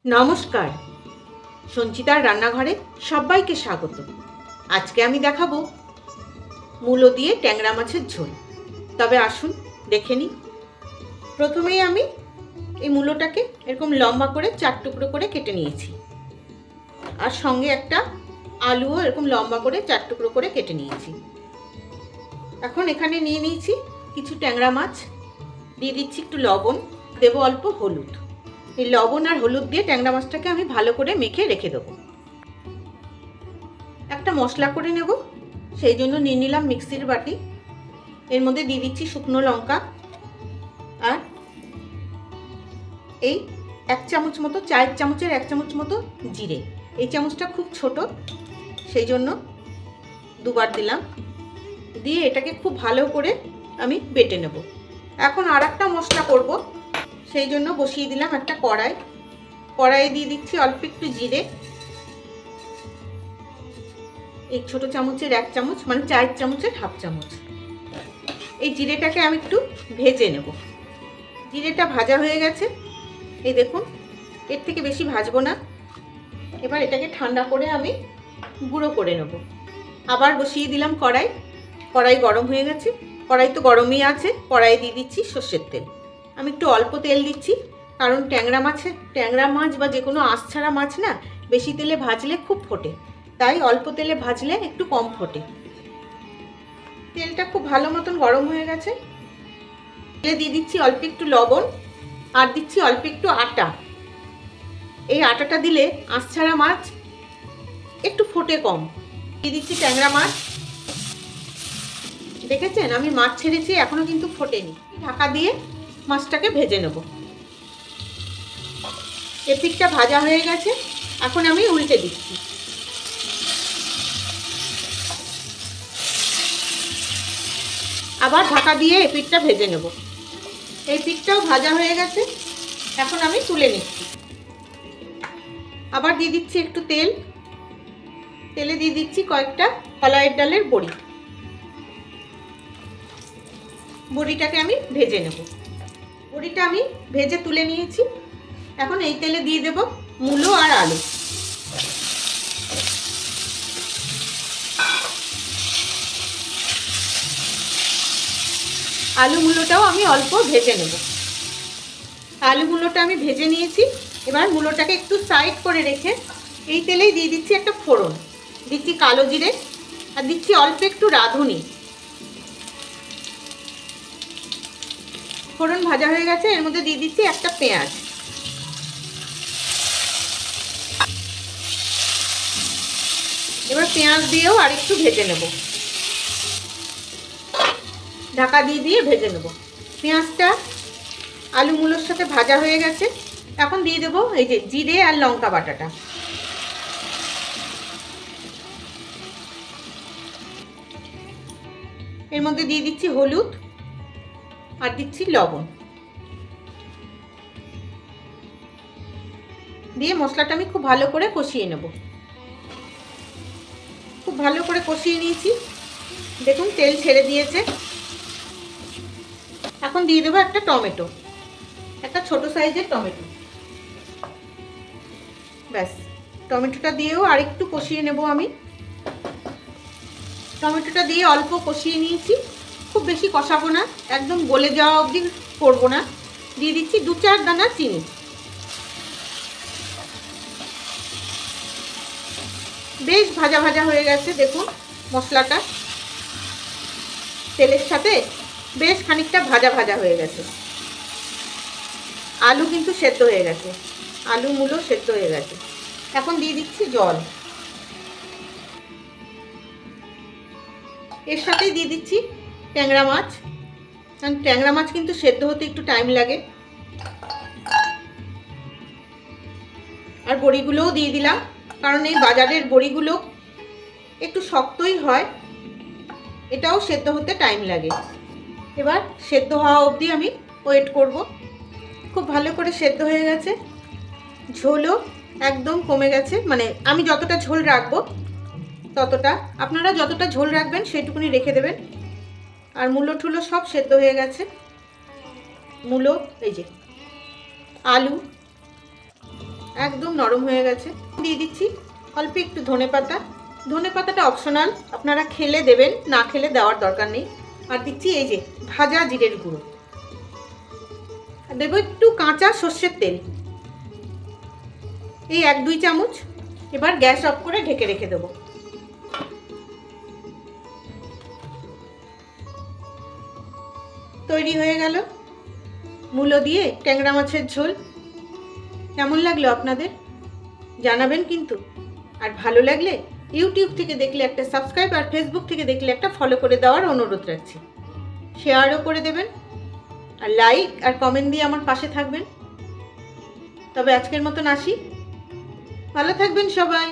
নমস্কার, সঞ্চিতার রান্নাঘরে সবাইকে স্বাগত। আজকে আমি দেখাবো মূলো দিয়ে ট্যাংরা মাছের ঝোল। তবে আসুন দেখে নিই। প্রথমেই আমি এই মূলোটাকে এরকম লম্বা করে 4 টুকরো করে কেটে নিয়েছি, আর সঙ্গে একটা আলুও এরকম লম্বা করে 4 টুকরো করে কেটে নিয়েছি। এখন এখানে নিয়ে নিয়েছি কিছু ট্যাংরা মাছ, দিয়ে দিচ্ছি একটু লবণ, দেবো অল্প হলুদ। এই লবণ আর হলুদ দিয়ে ট্যাংরা মাছটাকে আমি ভালো করে মেখে রেখে দেবো। একটা মশলা করে নেব, সেই জন্য নিয়ে নিলাম মিক্সির বাটি। এর মধ্যে দিয়ে দিচ্ছি শুকনো লঙ্কা আর এই 1 চামচ মতো, চায়ের চামচের 1 চামচ মতো জিরে। এই চামচটা খুব ছোট, সেই জন্য দুবার দিলাম। দিয়ে এটাকে খুব ভালো করে আমি বেটে নেব। এখন আর একটা মশলা করব, সেই জন্য বসিয়ে দিলাম একটা কড়াই। কড়াইয়ে দিয়ে দিচ্ছি অল্প একটু জিরে, এই ছোট চামচের 1 চামচ, মানে চায়ের চামচের হাফ চামচ। এই জিরেটাকে আমি একটু ভেজে নেব। জিরেটা ভাজা হয়ে গেছে, এই দেখুন। এর থেকে বেশি ভাজবো না। এবার এটাকে ঠান্ডা করে আমি গুঁড়ো করে নেব। আবার বসিয়ে দিলাম কড়াই। কড়াই গরম হয়ে গেছে, কড়াই তো গরমই আছে। কড়াইয়ে দিয়ে দিচ্ছি সর্ষের তেল। আমি একটু অল্প তেল দিচ্ছি, কারণ ট্যাংরা মাছ বা যে কোনো আঁশ ছাড়া মাছ না, বেশি তেলে ভাজলে খুব ফোটে, তাই অল্প তেলে ভাজলে একটু কম ফোটে। তেলটা খুব ভালো মতন গরম হয়ে গেছে। তেলে দিয়ে দিচ্ছি অল্প একটু লবণ, আর দিচ্ছি অল্প একটু আটা। এই আটাটা দিলে আঁশ ছাড়া মাছ একটু ফোটে কম। দিয়ে দিচ্ছি ট্যাংরা মাছ। দেখেছেন আমি মাছ ছেড়েছি, এখনো কিন্তু ফোটেনি। ঢাকা দিয়ে মাছটাকে ভেজে নেব। এপিঠটা ভাজা হয়ে গেছে, এখন আমি উল্টে দিচ্ছি। আবার ঢাকা দিয়ে এপিঠটা ভেজে নেব। এই পিঠটাও ভাজা হয়ে গেছে, এখন আমি তুলে নিচ্ছি। আবার দিয়ে দিচ্ছি একটু তেল। তেলে দিয়ে দিচ্ছি কয়েকটা কলাইয়ের ডালের বড়ি। বড়িটাকে আমি ভেজে নেব। বড়িটা আমি ভেজে তুলে নিয়েছি। এখন এই তেলে দিয়ে দেব মূলো আর আলু। আলু মূলোটাও আমি অল্প ভেজে নেব। আলু মূলোটা আমি ভেজে নিয়েছি। এবার মূলোটাকে একটু সাইড করে রেখে এই তেলেই দিয়ে দিচ্ছি একটা ফোড়ন। দিচ্ছি কালো জিরে, আর দিচ্ছি অল্প একটু রাঁধুনি। ফোড়ন ভাজা হয়ে গেছে, এর মধ্যে দিয়ে দিচ্ছি একটা পেঁয়াজ। এবার পেঁয়াজ দিয়েও আরেকটু ভেজে নেব। ঢাকা দিয়ে ভেজে নেব। পেঁয়াজটা আলু মূলোর সাথে ভাজা হয়ে গেছে। এখন দিয়ে দেবো এই যে জিরে আর লঙ্কা বাটাটা। এর মধ্যে দিয়ে দিচ্ছি হলুদ, আর দিচ্ছি লবণ। দিয়ে মশলাটা আমি খুব ভালো করে কষিয়ে নেব। খুব ভালো করে কষিয়ে নিয়েছি, দেখুন তেল ছেড়ে দিয়েছে। এখন দিয়ে দেবো একটা টমেটো, একটা ছোট সাইজের টমেটো। ব্যাস, টমেটোটা দিয়েও আরেকটু কষিয়ে নেব আমি। টমেটোটা দিয়ে অল্প কষিয়ে নিয়েছি, খুব বেশি কষাবো না, একদম গলে যাওয়া অবধি করবো না। দিয়ে দিচ্ছি 2-4 দানা চিনি। বেশ ভাজা ভাজা হয়ে গেছে, দেখুন মশলাটা তেলের সাথে বেশ খানিকটা ভাজা ভাজা হয়ে গেছে। আলু কিন্তু সেদ্ধ হয়ে গেছে, আলু মূলো সেদ্ধ হয়ে গেছে। এখন দিয়ে দিচ্ছি জল। এর সাথেই দিয়ে দিচ্ছি ট্যাংরা মাছ, কারণ ট্যাংরা মাছ কিন্তু সেদ্ধ হতে একটু টাইম লাগে। আর বড়িগুলোও দিয়ে দিলাম, কারণ এই বাজারের বড়িগুলো একটু শক্তই হয়, এটাও সেদ্ধ হতে টাইম লাগে। এবার সেদ্ধ হওয়া অবধি আমি ওয়েট করব। খুব ভালো করে সেদ্ধ হয়ে গেছে, ঝোলও একদম কমে গেছে। মানে আমি যতটা ঝোল রাখবো ততটা, আপনারা যতটা ঝোল রাখবেন সেইটুকুনি রেখে দেবেন। আর মূলো ঠুলো সব সেদ্ধ হয়ে গেছে। মূলো, এই যে আলু, একদম নরম হয়ে গেছে। দিয়ে দিচ্ছি অল্প একটু ধনেপাতা। ধনেপাতাটা অপশনাল, আপনারা খেলে দেবেন, না খেলে দেওয়ার দরকার নেই। আর দিচ্ছি এই যে ভাজা জিরের গুঁড়ো, আর দেবো একটু কাঁচা সর্ষের তেল, এই 1-2 চামচ। এবার গ্যাস অফ করে ঢেকে রেখে দেবো। তৈরি হয়ে গেল মূলো দিয়ে ট্যাংরা মাছের ঝোল। কেমন লাগলো আপনাদের জানাবেন কিন্তু। আর ভালো লাগলে ইউটিউব থেকে দেখলে একটা সাবস্ক্রাইব, আর ফেসবুক থেকে দেখলে একটা ফলো করে দেওয়ার অনুরোধ রাখছি। শেয়ারও করে দেবেন, আর লাইক আর কমেন্ট দিয়ে আমার পাশে থাকবেন। তবে আজকের মতন আসি, ভালো থাকবেন সবাই।